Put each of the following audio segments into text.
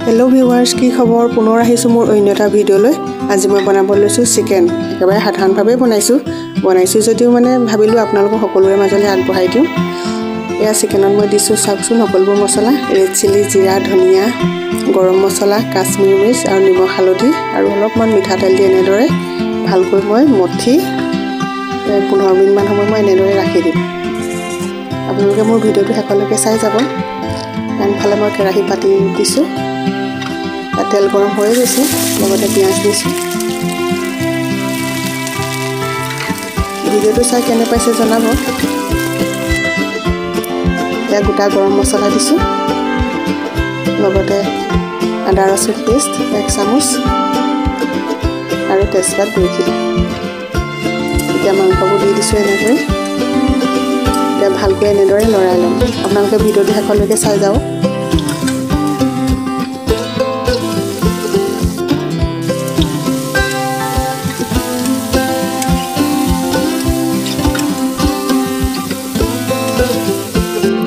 hello viewers কি খবৰ পুনৰ আহিছো মোৰ অন্য এটা ভিডিঅলৈ আজি মই বনাব লৈছো চিকেন একেবাৰে সাধাৰণভাৱে বনাইছো যদিও মানে ভাবিলো আপোনালোকক সকলোৰে মাজলৈ আগবঢ়াই দিওঁ এয়া চিকেনত মই দিছো চাকচুন সকলোবোৰ মছলা ৰেড চিলি জিৰা ধনিয়া গৰম মছলা কাশ্মীৰী মিৰ্চ আৰু নিমখ হালধি আৰু অলপমান মিঠাতেল দি এনেদৰে ভালকৈ মই মঠি 15 মিনিট মান সময় মই এনেদৰে ৰাখি দিম আপোনালোকে মোৰ ভিডিঅটো শেষলৈকে চাই যাব আনফালে মই কেৰাহী পাতি দিছো তেল গৰম হৈ গৈছে লগতে পিয়াজ দিছো ভিডিঅটো চাই কেনে পাইছে জনাব या গোটা গৰম মছলা দিছো লগতে আদা ৰসুন পেষ্ট 1 চামুচ আৰু তেজপাত 2 কিলো এতিয়া মাংসবোৰ দি দিছো এনেকৈ এতিয়া ভালকৈ এনেদৰে লৰাই লম আপোনালোকে ভিডিঅটো শেষলৈকে চাই যাওক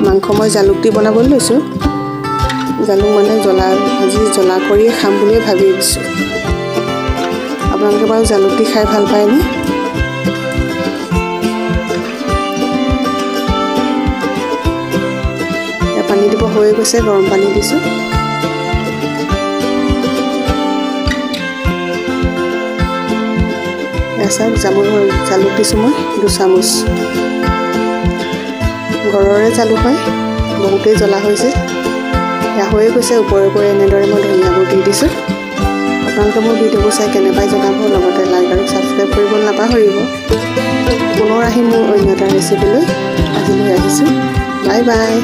মাংস মই জালুক দি বনাবলৈ লৈছো জালুক মানে জ্বলা কৰি খাম বুলি ভাবি আছো আপোনালোকে বাৰু জালুক দি খাই ভাল পায় নে পানী দিব হৈ গৈছে গৰম পানী দিছো এসা জালুক দিছো মই 2 চামুচ ঘৰৰে জালুক হয় বহুতেই জ্বলা হৈছে ইয়া হৈ গৈছে ওপৰে এনেদৰে মই ধনিয়াবোৰ দি দিছো আপোনালোকে মোৰ ভিডিঅ'বোৰ চাই কেনে পাই জনাব লগতে লাইক আৰু সাবস্ক্ৰাইব কৰিব নাপাহৰিব পুনৰ আহিম মোৰ অন্য এটা ৰেচিপিলৈ আজিলৈ আহিছো বাই বাই